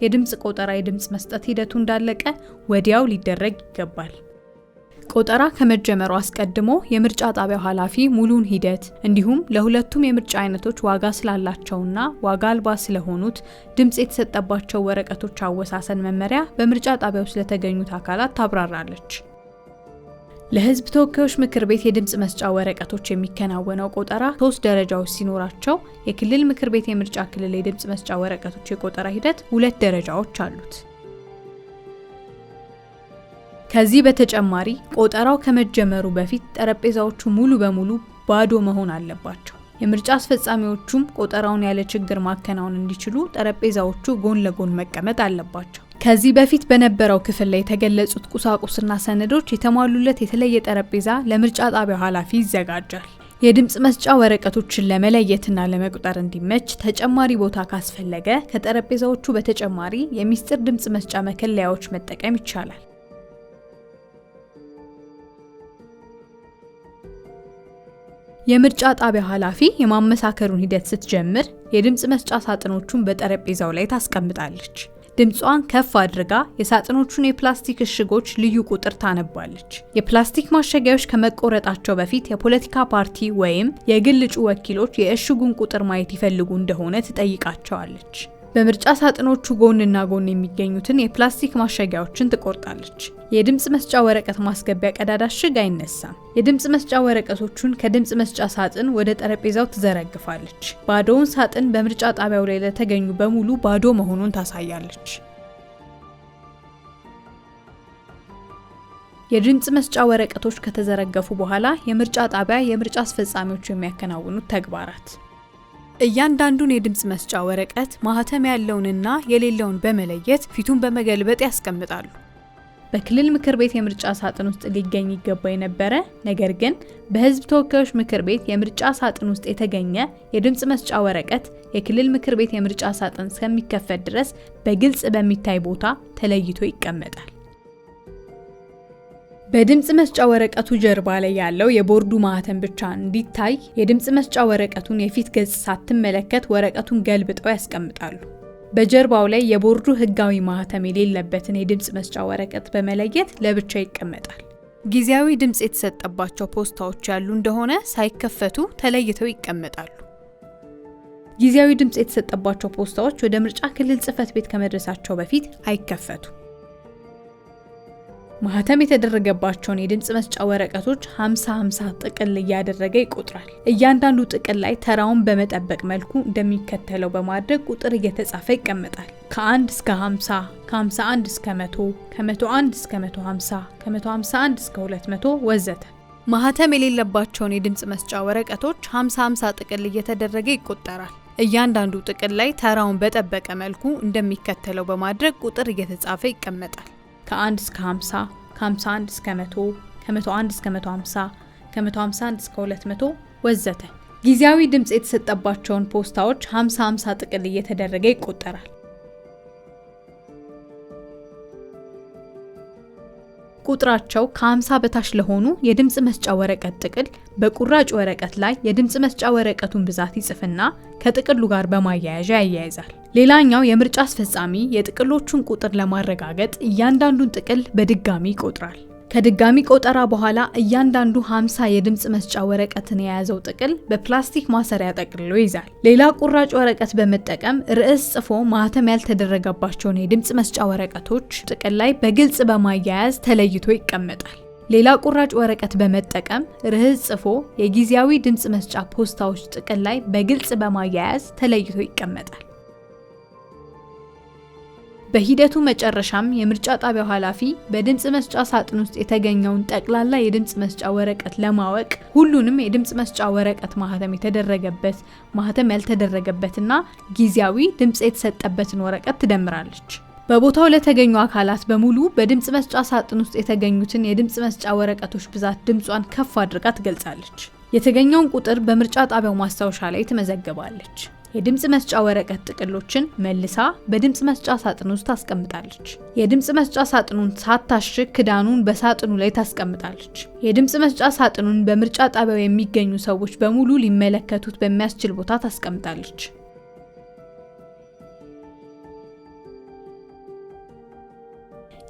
የድምጽ ቆጠራ የድምጽ መስጠት ሂደቱ እንዳለቀ ወዲያው ሊደረግ ይገባል። ቆጠራ ከመጀመሩ አስቀድሞ የምርጫ ጣቢያው ኃላፊ ሙሉን ሂደት እንዲሁም ለሁለቱም የምርጫ አይነቶች ዋጋ ስላላቸውና ዋጋ አልባ ስለሆኑት ድምጽ የተሰጠባቸው ወረቀቶች አወሳሰን መመሪያ በምርጫ ጣቢያው ስለተገኙት አካላት ታብራራለች። ለሕዝብ ተወካዮች ምክር ቤት የድምጽ መስጫ ወረቀቶች የሚከናወነው ቆጠራ 3 ደረጃዎች ሲኖራቸው የክልል ምክር ቤት የምርጫ ክልል የድምጽ መስጫ ወረቀቶች የቆጠራ ሂደት 2 ደረጃዎች አሉት። ከዚህ በተጨማሪ ቆጠራው ከመጀመሩ በፊት ጠረጴዛዎቹ ሙሉ በሙሉ ባዶ መሆን አለባቸው። የምርጫ አስፈጻሚዎቹም ቆጠራውን ያለ ችግር ማከናወን እንዲችሉ ጠረጴዛዎቹ ጎን ለጎን መቀመጥ አለባቸው። ከዚህ በፊት በነበረው ክፍል ላይ የተገለጹት ቁሳቁስና ሰነዶች የተሟሉለት የተለየ ጠረጴዛ ለምርጫ ጣቢያው ኃላፊ ይዘጋጃል። የድምጽ መስጫ ወረቀቶችን ለመለየትና ለመቁጠር እንዲመች ተጨማሪ ቦታ ካስፈለገ ከጠረጴዛዎቹ በተጨማሪ የሚስጥር ድምጽ መስጫ መከለያዎች መጠቀም ይቻላል። የምርጫ ጣቢያ ኃላፊ የማመሳከሩን ሂደት ስትጀምር የድምጽ መስጫ ሳጥኖቹን በጠረጴዛው ላይ ታስቀምጣለች። ድምጿን ከፍ አድርጋ የሳጥኖቹን የፕላስቲክ እሽጎች ልዩ ቁጥር ታነባለች። የፕላስቲክ ማሸጊያዎች ከመቆረጣቸው በፊት የፖለቲካ ፓርቲ ወይም የግል እጩ ወኪሎች የእሽጉን ቁጥር ማየት ይፈልጉ እንደሆነ ትጠይቃቸዋለች። በምርጫ ሳጥኖቹ ጎንና ጎን የሚገኙትን የፕላስቲክ ማሸጊያዎችን ትቆርጣለች። የድምጽ መስጫ ወረቀት ማስገቢያ ቀዳዳ እሽግ አይነሳም። የድምጽ መስጫ ወረቀቶቹን ከድምጽ መስጫ ሳጥን ወደ ጠረጴዛው ትዘረግፋለች። ባዶውን ሳጥን በምርጫ ጣቢያው ላይ ለተገኙ በሙሉ ባዶ መሆኑን ታሳያለች። የድምጽ መስጫ ወረቀቶች ከተዘረገፉ በኋላ የምርጫ ጣቢያ የምርጫ አስፈጻሚዎቹ የሚያከናውኑት ተግባራት እያንዳንዱን የድምጽ መስጫ ወረቀት ማህተም ያለውንና የሌለውን በመለየት ፊቱን በመገልበጥ ያስቀምጣሉ። በክልል ምክር ቤት የምርጫ ሳጥን ውስጥ ሊገኝ ይገባ የነበረ ነገር ግን በሕዝብ ተወካዮች ምክር ቤት የምርጫ ሳጥን ውስጥ የተገኘ የድምጽ መስጫ ወረቀት የክልል ምክር ቤት የምርጫ ሳጥን እስከሚከፈት ድረስ በግልጽ በሚታይ ቦታ ተለይቶ ይቀመጣል። በድምጽ መስጫ ወረቀቱ ጀርባ ላይ ያለው የቦርዱ ማህተም ብቻ እንዲታይ የድምጽ መስጫ ወረቀቱን የፊት ገጽ ሳትመለከት ወረቀቱን ገልብጠው ያስቀምጣሉ። በጀርባው ላይ የቦርዱ ህጋዊ ማህተም የሌለበትን የድምጽ መስጫ ወረቀት በመለየት ለብቻ ይቀመጣል። ጊዜያዊ ድምጽ የተሰጠባቸው ፖስታዎች ያሉ እንደሆነ ሳይከፈቱ ተለይተው ይቀመጣሉ። ጊዜያዊ ድምጽ የተሰጠባቸው ፖስታዎች ወደ ምርጫ ክልል ጽሕፈት ቤት ከመድረሳቸው በፊት አይከፈቱ። ማህተም የተደረገባቸውን የድምጽ መስጫ ወረቀቶች 50-50 ጥቅል እያደረገ ይቆጥራል። እያንዳንዱ ጥቅል ላይ ተራውን በመጠበቅ መልኩ እንደሚከተለው በማድረግ ቁጥር እየተጻፈ ይቀመጣል። ከ1 እስከ 50፣ ከ51 እስከ 100፣ ከ101 እስከ 150፣ ከ151 እስከ 200 ወዘተ። ማህተም የሌለባቸውን የድምጽ መስጫ ወረቀቶች 50-50 ጥቅል እየተደረገ ይቆጠራል። እያንዳንዱ ጥቅል ላይ ተራውን በጠበቀ መልኩ እንደሚከተለው በማድረግ ቁጥር እየተጻፈ ይቀመጣል። ከ1 እስከ 50፣ ከ51 እስከ 100፣ ከ101 እስከ 150፣ ከ151 እስከ 200 ወዘተ። ጊዜያዊ ድምጽ የተሰጠባቸውን ፖስታዎች 50-50 ጥቅል እየተደረገ ይቆጠራል። ቁጥራቸው ከ50 በታች ለሆኑ የድምጽ መስጫ ወረቀት ጥቅል በቁራጭ ወረቀት ላይ የድምጽ መስጫ ወረቀቱን ብዛት ይጽፍና ከጥቅሉ ጋር በማያያዣ ያያይዛል። ሌላኛው የምርጫ አስፈጻሚ የጥቅሎቹን ቁጥር ለማረጋገጥ እያንዳንዱን ጥቅል በድጋሚ ይቆጥራል። ከድጋሚ ቆጠራ በኋላ እያንዳንዱ 50 የድምጽ መስጫ ወረቀትን የያዘው ጥቅል በፕላስቲክ ማሰሪያ ጠቅልሎ ይዛል። ሌላ ቁራጭ ወረቀት በመጠቀም ርዕስ ጽፎ ማህተም ያልተደረገባቸውን የድምጽ መስጫ ወረቀቶች ጥቅል ላይ በግልጽ በማያያዝ ተለይቶ ይቀመጣል። ሌላ ቁራጭ ወረቀት በመጠቀም ርዕስ ጽፎ የጊዜያዊ ድምጽ መስጫ ፖስታዎች ጥቅል ላይ በግልጽ በማያያዝ ተለይቶ ይቀመጣል። በሂደቱ መጨረሻም የምርጫ ጣቢያው ኃላፊ በድምጽ መስጫ ሳጥን ውስጥ የተገኘውን ጠቅላላ የድምጽ መስጫ ወረቀት ለማወቅ ሁሉንም የድምጽ መስጫ ወረቀት ማህተም የተደረገበት፣ ማህተም ያልተደረገበትና ጊዜያዊ ድምጽ የተሰጠበትን ወረቀት ትደምራለች። በቦታው ለተገኙ አካላት በሙሉ በድምጽ መስጫ ሳጥን ውስጥ የተገኙትን የድምጽ መስጫ ወረቀቶች ብዛት ድምጿን ከፍ አድርጋ ትገልጻለች። የተገኘውን ቁጥር በምርጫ ጣቢያው ማስታወሻ ላይ ትመዘግባለች። የድምጽ መስጫ ወረቀት ጥቅሎችን መልሳ በድምጽ መስጫ ሳጥን ውስጥ ታስቀምጣለች። የድምጽ መስጫ ሳጥኑን ሳታሽግ ክዳኑን በሳጥኑ ላይ ታስቀምጣለች። የድምጽ መስጫ ሳጥኑን በምርጫ ጣቢያው የሚገኙ ሰዎች በሙሉ ሊመለከቱት በሚያስችል ቦታ ታስቀምጣለች።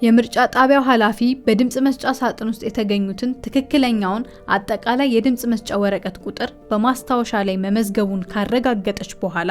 የምርጫ ጣቢያው ኃላፊ በድምጽ መስጫ ሳጥን ውስጥ የተገኙትን ትክክለኛውን አጠቃላይ የድምጽ መስጫ ወረቀት ቁጥር በማስታወሻ ላይ መመዝገቡን ካረጋገጠች በኋላ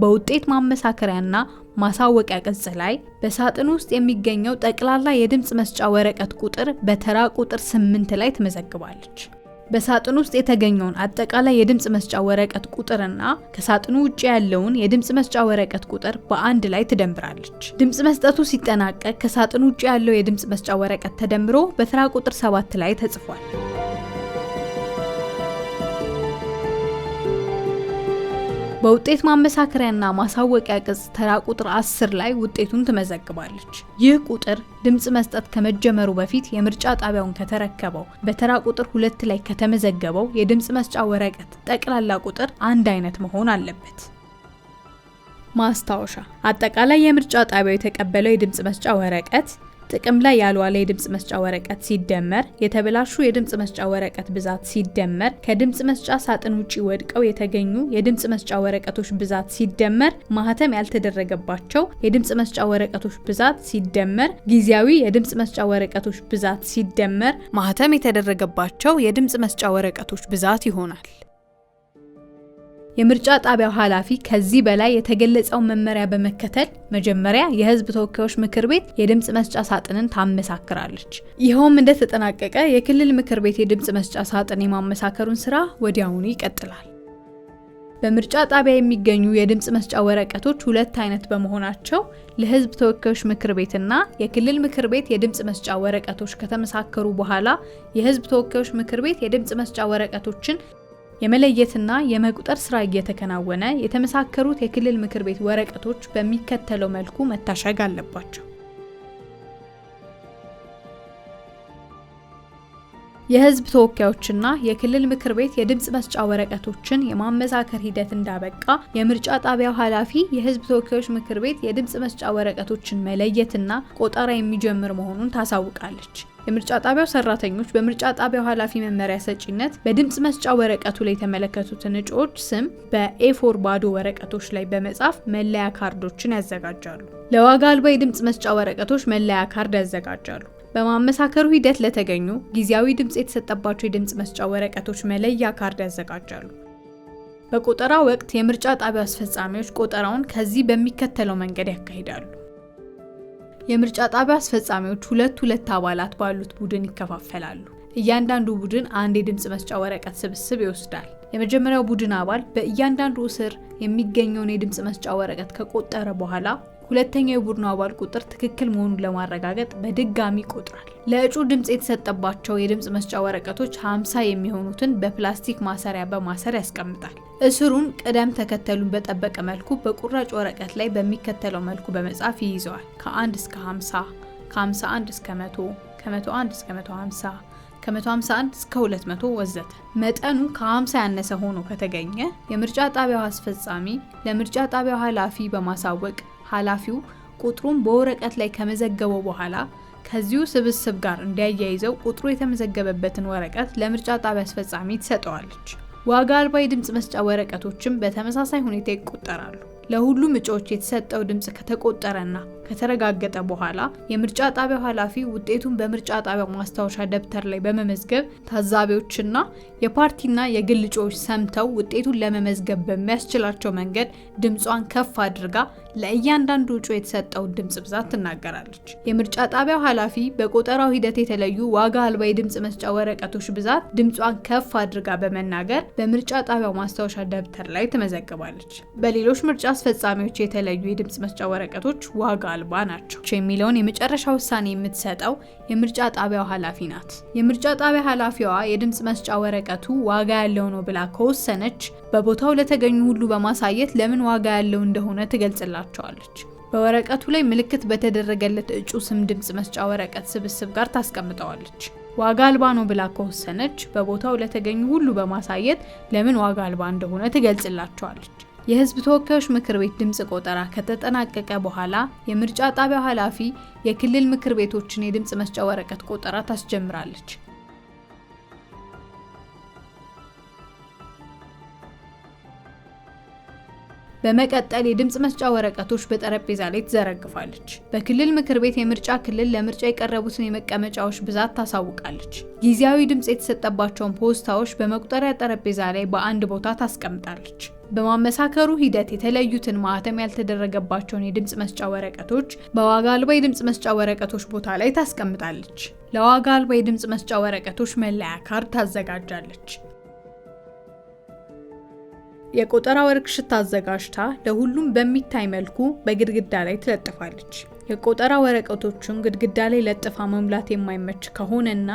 በውጤት ማመሳከሪያና ማሳወቂያ ቅጽ ላይ በሳጥኑ ውስጥ የሚገኘው ጠቅላላ የድምጽ መስጫ ወረቀት ቁጥር በተራ ቁጥር 8 ላይ ትመዘግባለች። በሳጥኑ ውስጥ የተገኘውን አጠቃላይ የድምጽ መስጫ ወረቀት ቁጥርና ከሳጥኑ ውጪ ያለውን የድምጽ መስጫ ወረቀት ቁጥር በአንድ ላይ ትደምራለች። ድምጽ መስጠቱ ሲጠናቀቅ ከሳጥኑ ውጪ ያለው የድምጽ መስጫ ወረቀት ተደምሮ በተራ ቁጥር 7 ላይ ተጽፏል። በውጤት ማመሳከሪያና ማሳወቂያ ቅጽ ተራ ቁጥር 10 ላይ ውጤቱን ትመዘግባለች። ይህ ቁጥር ድምጽ መስጠት ከመጀመሩ በፊት የምርጫ ጣቢያውን ከተረከበው በተራ ቁጥር 2 ላይ ከተመዘገበው የድምጽ መስጫ ወረቀት ጠቅላላ ቁጥር አንድ አይነት መሆን አለበት። ማስታወሻ፣ አጠቃላይ የምርጫ ጣቢያው የተቀበለው የድምጽ መስጫ ወረቀት ጥቅም ላይ ያልዋለ የድምጽ መስጫ ወረቀት ሲደመር የተበላሹ የድምጽ መስጫ ወረቀት ብዛት ሲደመር ከድምጽ መስጫ ሳጥን ውጪ ወድቀው የተገኙ የድምጽ መስጫ ወረቀቶች ብዛት ሲደመር ማህተም ያልተደረገባቸው የድምጽ መስጫ ወረቀቶች ብዛት ሲደመር ጊዜያዊ የድምጽ መስጫ ወረቀቶች ብዛት ሲደመር ማህተም የተደረገባቸው የድምጽ መስጫ ወረቀቶች ብዛት ይሆናል። የምርጫ ጣቢያው ኃላፊ ከዚህ በላይ የተገለጸውን መመሪያ በመከተል መጀመሪያ የህዝብ ተወካዮች ምክር ቤት የድምጽ መስጫ ሳጥንን ታመሳክራለች። ይኸውም እንደተጠናቀቀ የክልል ምክር ቤት የድምጽ መስጫ ሳጥን የማመሳከሩን ስራ ወዲያውኑ ይቀጥላል። በምርጫ ጣቢያ የሚገኙ የድምጽ መስጫ ወረቀቶች ሁለት አይነት በመሆናቸው ለህዝብ ተወካዮች ምክር ቤትና የክልል ምክር ቤት የድምጽ መስጫ ወረቀቶች ከተመሳከሩ በኋላ የህዝብ ተወካዮች ምክር ቤት የድምጽ መስጫ ወረቀቶችን የመለየትና የመቁጠር ስራ እየተከናወነ የተመሳከሩት የክልል ምክር ቤት ወረቀቶች በሚከተለው መልኩ መታሸግ አለባቸው። የህዝብ ተወካዮችና የክልል ምክር ቤት የድምጽ መስጫ ወረቀቶችን የማመሳከር ሂደት እንዳበቃ የምርጫ ጣቢያው ኃላፊ የህዝብ ተወካዮች ምክር ቤት የድምጽ መስጫ ወረቀቶችን መለየትና ቆጠራ የሚጀምር መሆኑን ታሳውቃለች። የምርጫ ጣቢያው ሰራተኞች በምርጫ ጣቢያው ኃላፊ መመሪያ ሰጪነት በድምጽ መስጫ ወረቀቱ ላይ የተመለከቱትን እጩዎች ስም በኤ4 ባዶ ወረቀቶች ላይ በመጻፍ መለያ ካርዶችን ያዘጋጃሉ። ለዋጋ አልባ የድምጽ መስጫ ወረቀቶች መለያ ካርድ ያዘጋጃሉ። በማመሳከሩ ሂደት ለተገኙ ጊዜያዊ ድምጽ የተሰጠባቸው የድምጽ መስጫ ወረቀቶች መለያ ካርድ ያዘጋጃሉ። በቆጠራ ወቅት የምርጫ ጣቢያው አስፈጻሚዎች ቆጠራውን ከዚህ በሚከተለው መንገድ ያካሂዳሉ። የምርጫ ጣቢያ አስፈጻሚዎች ሁለት አባላት ባሉት ቡድን ይከፋፈላሉ። እያንዳንዱ ቡድን አንድ የድምጽ መስጫ ወረቀት ስብስብ ይወስዳል። የመጀመሪያው ቡድን አባል በእያንዳንዱ ስር የሚገኘውን የድምጽ መስጫ ወረቀት ከቆጠረ በኋላ ሁለተኛው የቡድኑ አባል ቁጥር ትክክል መሆኑን ለማረጋገጥ በድጋሚ ይቆጥራል። ለእጩ ድምጽ የተሰጠባቸው የድምጽ መስጫ ወረቀቶች 50 የሚሆኑትን በፕላስቲክ ማሰሪያ በማሰር ያስቀምጣል። እስሩን ቅደም ተከተሉን በጠበቀ መልኩ በቁራጭ ወረቀት ላይ በሚከተለው መልኩ በመጻፍ ይይዘዋል። ከ1 እስከ 50፣ ከ51 እስከ 100፣ ከ101 እስከ 150፣ ከ151 እስከ 200 ወዘተ። መጠኑ ከ50 ያነሰ ሆኖ ከተገኘ የምርጫ ጣቢያው አስፈጻሚ ለምርጫ ጣቢያው ኃላፊ በማሳወቅ ኃላፊው ቁጥሩን በወረቀት ላይ ከመዘገበው በኋላ ከዚሁ ስብስብ ጋር እንዲያያይዘው ቁጥሩ የተመዘገበበትን ወረቀት ለምርጫ ጣቢያ አስፈጻሚ ትሰጠዋለች። ዋጋ አልባ የድምጽ መስጫ ወረቀቶችም በተመሳሳይ ሁኔታ ይቆጠራሉ። ለሁሉም እጩዎች የተሰጠው ድምጽ ከተቆጠረና ከተረጋገጠ በኋላ የምርጫ ጣቢያው ኃላፊ ውጤቱን በምርጫ ጣቢያው ማስታወሻ ደብተር ላይ በመመዝገብ ታዛቢዎችና የፓርቲና የግል እጩዎች ሰምተው ውጤቱን ለመመዝገብ በሚያስችላቸው መንገድ ድምጿን ከፍ አድርጋ ለእያንዳንዱ እጩ የተሰጠውን ድምጽ ብዛት ትናገራለች። የምርጫ ጣቢያው ኃላፊ በቆጠራው ሂደት የተለዩ ዋጋ አልባ የድምጽ መስጫ ወረቀቶች ብዛት ድምጿን ከፍ አድርጋ በመናገር በምርጫ ጣቢያው ማስታወሻ ደብተር ላይ ትመዘግባለች። በሌሎች ምርጫ አስፈጻሚዎች የተለዩ የድምጽ መስጫ ወረቀቶች ዋጋ አልባ ናቸው የሚለውን የመጨረሻ ውሳኔ የምትሰጠው የምርጫ ጣቢያው ኃላፊ ናት። የምርጫ ጣቢያ ኃላፊዋ የድምጽ መስጫ ወረቀቱ ዋጋ ያለው ነው ብላ ከወሰነች በቦታው ለተገኙ ሁሉ በማሳየት ለምን ዋጋ ያለው እንደሆነ ትገልጽላቸዋለች። በወረቀቱ ላይ ምልክት በተደረገለት እጩ ስም ድምጽ መስጫ ወረቀት ስብስብ ጋር ታስቀምጠዋለች። ዋጋ አልባ ነው ብላ ከወሰነች በቦታው ለተገኙ ሁሉ በማሳየት ለምን ዋጋ አልባ እንደሆነ ትገልጽላቸዋለች። የህዝብ ተወካዮች ምክር ቤት ድምጽ ቆጠራ ከተጠናቀቀ በኋላ የምርጫ ጣቢያው ኃላፊ የክልል ምክር ቤቶችን የድምጽ መስጫ ወረቀት ቆጠራ ታስጀምራለች። በመቀጠል የድምጽ መስጫ ወረቀቶች በጠረጴዛ ላይ ትዘረግፋለች። በክልል ምክር ቤት የምርጫ ክልል ለምርጫ የቀረቡትን የመቀመጫዎች ብዛት ታሳውቃለች። ጊዜያዊ ድምጽ የተሰጠባቸውን ፖስታዎች በመቁጠሪያ ጠረጴዛ ላይ በአንድ ቦታ ታስቀምጣለች። በማመሳከሩ ሂደት የተለዩትን ማህተም ያልተደረገባቸውን የድምጽ መስጫ ወረቀቶች በዋጋ አልባ የድምጽ መስጫ ወረቀቶች ቦታ ላይ ታስቀምጣለች። ለዋጋ አልባ የድምጽ መስጫ ወረቀቶች መለያ ካርድ ታዘጋጃለች። የቆጠራ ወርክሽት አዘጋጅታ ለሁሉም በሚታይ መልኩ በግድግዳ ላይ ትለጥፋለች። የቆጠራ ወረቀቶቹን ግድግዳ ላይ ለጥፋ መሙላት የማይመች ከሆነና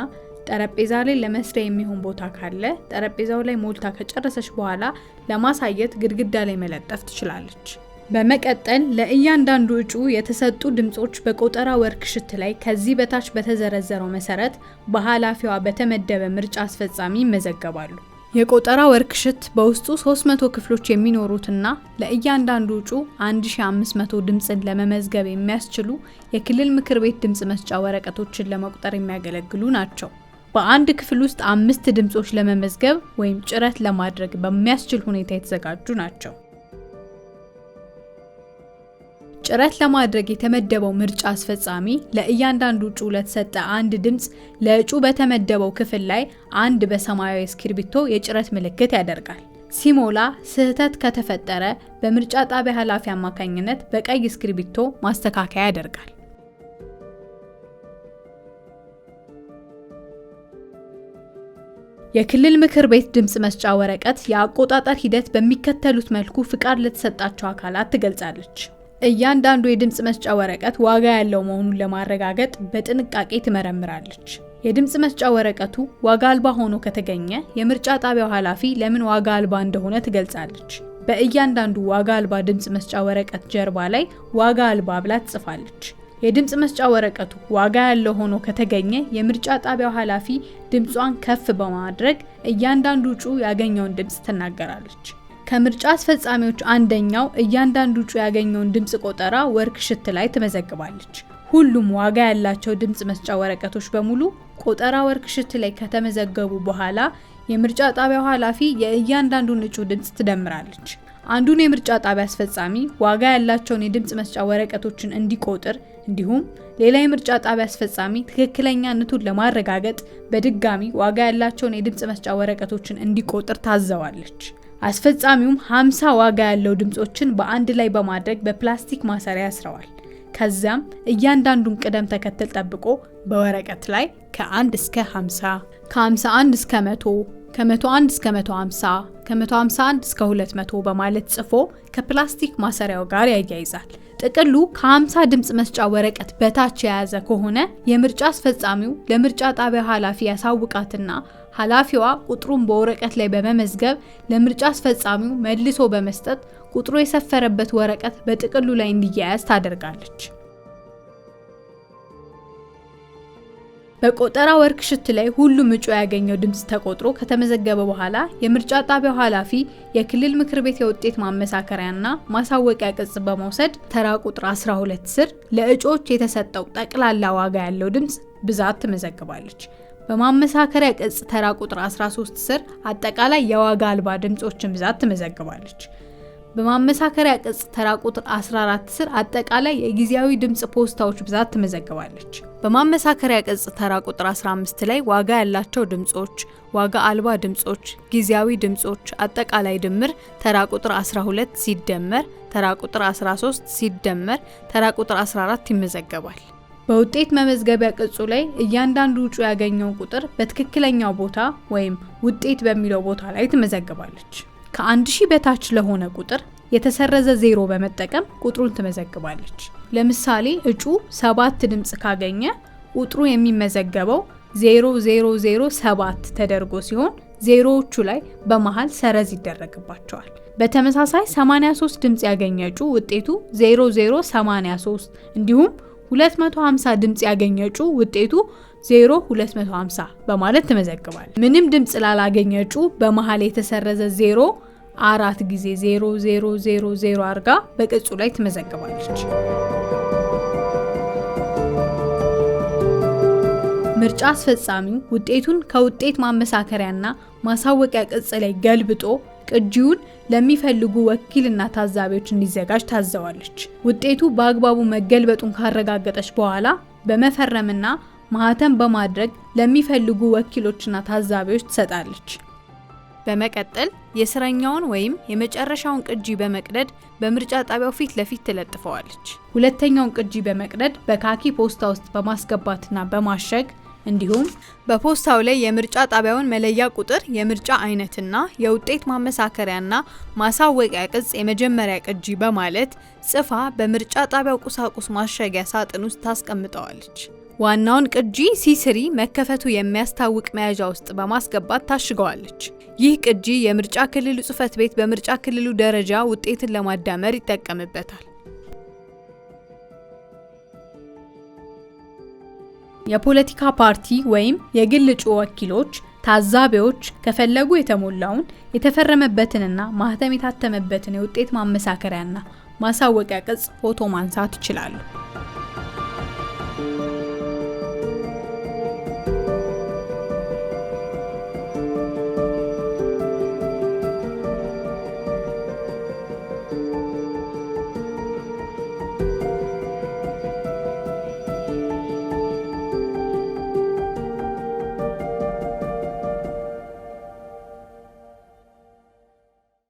ጠረጴዛ ላይ ለመስሪያ የሚሆን ቦታ ካለ ጠረጴዛው ላይ ሞልታ ከጨረሰች በኋላ ለማሳየት ግድግዳ ላይ መለጠፍ ትችላለች። በመቀጠል ለእያንዳንዱ እጩ የተሰጡ ድምጾች በቆጠራ ወርክሽት ላይ ከዚህ በታች በተዘረዘረው መሰረት በኃላፊዋ በተመደበ ምርጫ አስፈጻሚ ይመዘገባሉ። የቆጠራ ወርክሽት በውስጡ 300 ክፍሎች የሚኖሩትና ለእያንዳንዱ እጩ 1500 ድምጽን ለመመዝገብ የሚያስችሉ የክልል ምክር ቤት ድምጽ መስጫ ወረቀቶችን ለመቁጠር የሚያገለግሉ ናቸው። በአንድ ክፍል ውስጥ 5 ድምጾች ለመመዝገብ ወይም ጭረት ለማድረግ በሚያስችል ሁኔታ የተዘጋጁ ናቸው። ጭረት ለማድረግ የተመደበው ምርጫ አስፈጻሚ ለእያንዳንዱ እጩ ለተሰጠ አንድ ድምጽ ለእጩ በተመደበው ክፍል ላይ አንድ በሰማያዊ እስክሪብቶ የጭረት ምልክት ያደርጋል። ሲሞላ ስህተት ከተፈጠረ በምርጫ ጣቢያ ኃላፊ አማካኝነት በቀይ እስክሪብቶ ማስተካከያ ያደርጋል። የክልል ምክር ቤት ድምጽ መስጫ ወረቀት የአቆጣጠር ሂደት በሚከተሉት መልኩ ፍቃድ ለተሰጣቸው አካላት ትገልጻለች። እያንዳንዱ የድምጽ መስጫ ወረቀት ዋጋ ያለው መሆኑን ለማረጋገጥ በጥንቃቄ ትመረምራለች። የድምጽ መስጫ ወረቀቱ ዋጋ አልባ ሆኖ ከተገኘ የምርጫ ጣቢያው ኃላፊ ለምን ዋጋ አልባ እንደሆነ ትገልጻለች። በእያንዳንዱ ዋጋ አልባ ድምጽ መስጫ ወረቀት ጀርባ ላይ ዋጋ አልባ ብላ ትጽፋለች። የድምጽ መስጫ ወረቀቱ ዋጋ ያለው ሆኖ ከተገኘ የምርጫ ጣቢያው ኃላፊ ድምጿን ከፍ በማድረግ እያንዳንዱ እጩ ያገኘውን ድምጽ ትናገራለች። ከምርጫ አስፈጻሚዎች አንደኛው እያንዳንዱ እጩ ያገኘውን ድምጽ ቆጠራ ወርክሽት ላይ ትመዘግባለች። ሁሉም ዋጋ ያላቸው ድምጽ መስጫ ወረቀቶች በሙሉ ቆጠራ ወርክሽት ላይ ከተመዘገቡ በኋላ የምርጫ ጣቢያው ኃላፊ የእያንዳንዱን እጩ ድምጽ ትደምራለች። አንዱን የምርጫ ጣቢያ አስፈጻሚ ዋጋ ያላቸውን የድምጽ መስጫ ወረቀቶችን እንዲቆጥር እንዲሁም ሌላ የምርጫ ጣቢያ አስፈጻሚ ትክክለኛነቱን ለማረጋገጥ በድጋሚ ዋጋ ያላቸውን የድምጽ መስጫ ወረቀቶችን እንዲቆጥር ታዘዋለች። አስፈጻሚውም 50 ዋጋ ያለው ድምጾችን በአንድ ላይ በማድረግ በፕላስቲክ ማሰሪያ ያስረዋል። ከዛም እያንዳንዱን ቅደም ተከተል ጠብቆ በወረቀት ላይ ከ1 እስከ 50፣ ከ51 እስከ 100፣ ከ101 እስከ 150፣ ከ151 እስከ 200 በማለት ጽፎ ከፕላስቲክ ማሰሪያው ጋር ያያይዛል። ጥቅሉ ከ50 ድምጽ መስጫ ወረቀት በታች የያዘ ከሆነ የምርጫ አስፈጻሚው ለምርጫ ጣቢያ ኃላፊ ያሳውቃትና ኃላፊዋ ቁጥሩን በወረቀት ላይ በመመዝገብ ለምርጫ አስፈጻሚው መልሶ በመስጠት ቁጥሩ የሰፈረበት ወረቀት በጥቅሉ ላይ እንዲያያዝ ታደርጋለች። በቆጠራ ወርክሽት ላይ ሁሉም እጩ ያገኘው ድምጽ ተቆጥሮ ከተመዘገበ በኋላ የምርጫ ጣቢያው ኃላፊ የክልል ምክር ቤት የውጤት ማመሳከሪያና ማሳወቂያ ቅጽ በመውሰድ ተራ ቁጥር 12 ስር ለእጩዎች የተሰጠው ጠቅላላ ዋጋ ያለው ድምጽ ብዛት ትመዘግባለች። በማመሳከሪያ ቅጽ ተራ ቁጥር 13 ስር አጠቃላይ የዋጋ አልባ ድምጾችን ብዛት ትመዘግባለች። በማመሳከሪያ ቅጽ ተራ ቁጥር 14 ስር አጠቃላይ የጊዜያዊ ድምጽ ፖስታዎች ብዛት ትመዘግባለች። በማመሳከሪያ ቅጽ ተራ ቁጥር 15 ላይ ዋጋ ያላቸው ድምጾች፣ ዋጋ አልባ ድምጾች፣ ጊዜያዊ ድምጾች አጠቃላይ ድምር ተራ ቁጥር 12 ሲደመር ተራ ቁጥር 13 ሲደመር ተራ ቁጥር 14 ይመዘገባል። በውጤት መመዝገቢያ ቅጹ ላይ እያንዳንዱ እጩ ያገኘው ቁጥር በትክክለኛው ቦታ ወይም ውጤት በሚለው ቦታ ላይ ትመዘግባለች። ከ1000 በታች ለሆነ ቁጥር የተሰረዘ 0 በመጠቀም ቁጥሩን ትመዘግባለች። ለምሳሌ እጩ 7 ድምጽ ካገኘ ቁጥሩ የሚመዘገበው 0007 ተደርጎ ሲሆን ዜሮዎቹ ላይ በመሃል ሰረዝ ይደረግባቸዋል። በተመሳሳይ 83 ድምጽ ያገኘ እጩ ውጤቱ 0083 እንዲሁም 250 ድምጽ ያገኘ እጩ ውጤቱ 0250 በማለት ተመዘግባል። ምንም ድምጽ ላላገኘ እጩ በመሃል የተሰረዘ 0 4 ጊዜ 0000 አርጋ በቅጹ ላይ ትመዘግባለች። ምርጫ አስፈጻሚው ውጤቱን ከውጤት ማመሳከሪያና ማሳወቂያ ቅጽ ላይ ገልብጦ ቅጂውን ለሚፈልጉ ወኪልና ታዛቢዎች እንዲዘጋጅ ታዘዋለች። ውጤቱ በአግባቡ መገልበጡን ካረጋገጠች በኋላ በመፈረምና ማህተም በማድረግ ለሚፈልጉ ወኪሎችና ታዛቢዎች ትሰጣለች። በመቀጠል የእስረኛውን ወይም የመጨረሻውን ቅጂ በመቅደድ በምርጫ ጣቢያው ፊት ለፊት ትለጥፈዋለች። ሁለተኛውን ቅጂ በመቅደድ በካኪ ፖስታ ውስጥ በማስገባትና በማሸግ እንዲሁም በፖስታው ላይ የምርጫ ጣቢያውን መለያ ቁጥር፣ የምርጫ አይነትና የውጤት ማመሳከሪያና ማሳወቂያ ቅጽ የመጀመሪያ ቅጂ በማለት ጽፋ በምርጫ ጣቢያው ቁሳቁስ ማሸጊያ ሳጥን ውስጥ ታስቀምጠዋለች። ዋናውን ቅጂ ሲስሪ መከፈቱ የሚያስታውቅ መያዣ ውስጥ በማስገባት ታሽገዋለች። ይህ ቅጂ የምርጫ ክልሉ ጽሕፈት ቤት በምርጫ ክልሉ ደረጃ ውጤትን ለማዳመር ይጠቀምበታል። የፖለቲካ ፓርቲ ወይም የግል እጩ ወኪሎች፣ ታዛቢዎች ከፈለጉ የተሞላውን የተፈረመበትንና ማህተም የታተመበትን የውጤት ማመሳከሪያና ማሳወቂያ ቅጽ ፎቶ ማንሳት ይችላሉ።